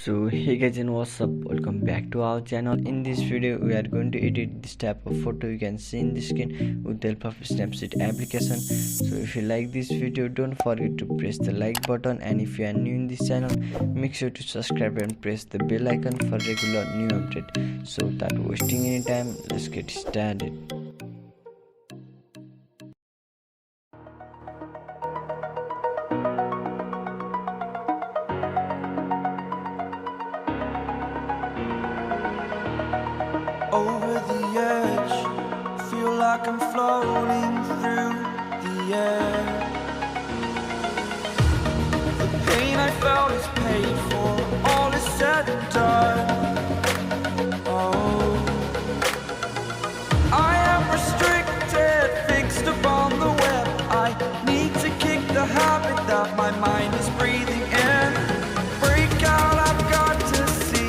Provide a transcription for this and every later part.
So hey guys, and what's up, welcome back to our channel. In this video we are going to edit this type of photo you can see in the screen with the help of Snapseed application. So if you like this video, don't forget to press the like button, and if you are new in this channel, make sure to subscribe and press the bell icon for regular new update. So without wasting any time, let's get started. Over the edge, feel like I'm floating through the air. The pain I felt is paid for, all is said and done. Oh, I am restricted, fixed upon the web. I need to kick the habit that my mind is breathing in. Break out, I've got to see.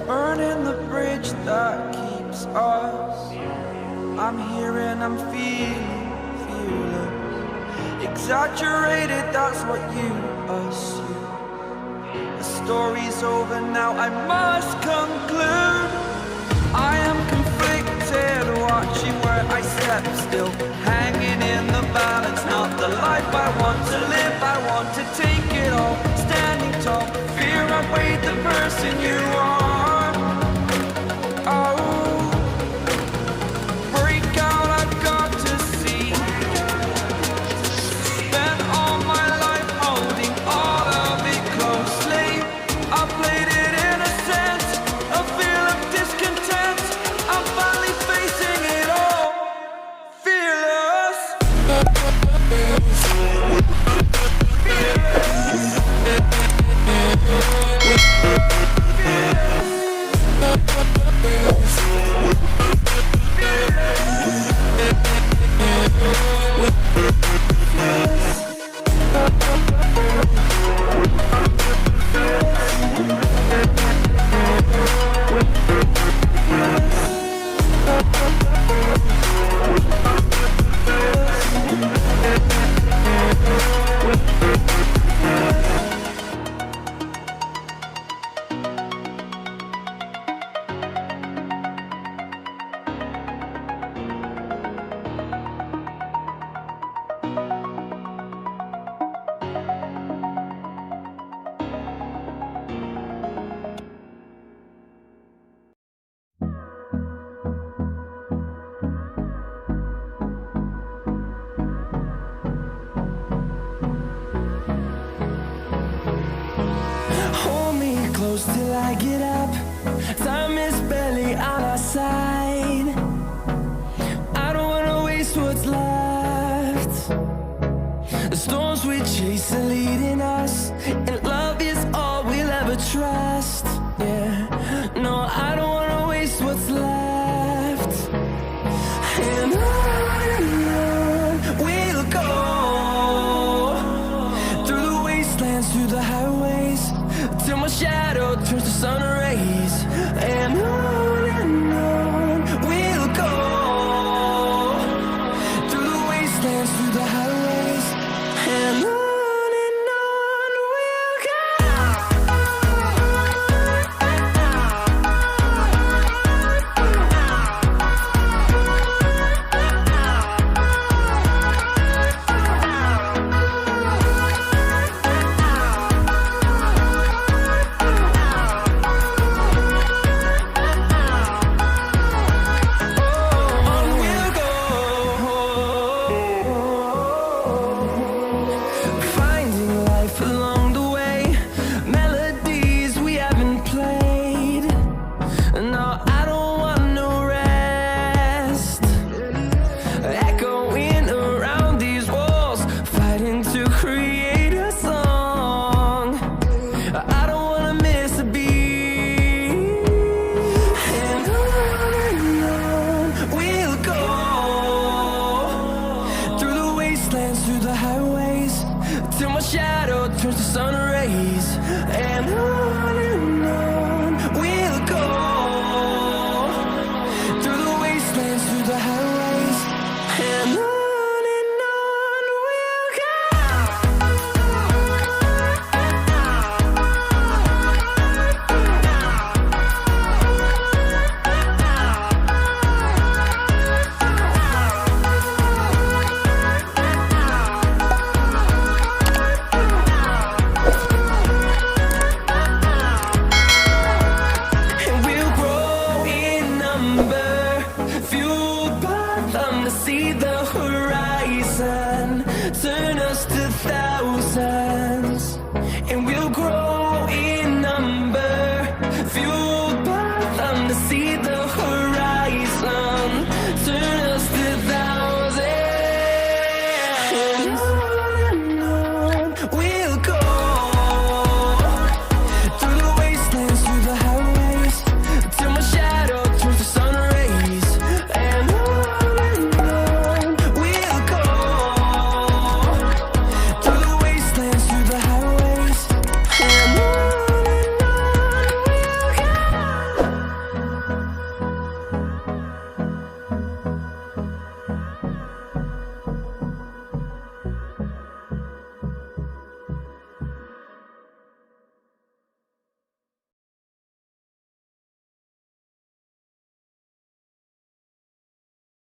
Burning the bridge that keeps us. I'm here and I'm feeling fearless. Exaggerated, that's what you assume. The story's over now, I must conclude. I am conflicted, watching where I step still, hanging in the balance. Not the life I want to live, I want to take it all. Standing tall, fear outweighed the person you are. Close till I get up. Time is barely on our side. I don't wanna waste what's left. The storms we chase are leading us, and love is all we'll ever trust. Yeah, no, I don't wanna waste what's left. And on we'll go, through the wastelands, through the highways, till my shadow turns to sun rays. And on we'll go, through the wastelands, through the highways, and on we'll go. wastelands, through the highways, till my shadow turns to sun rays. And on we'll go, through the wastelands, through the highways, and on we'll go. And we'll grow in number, fueled by them to see the horizon. Turn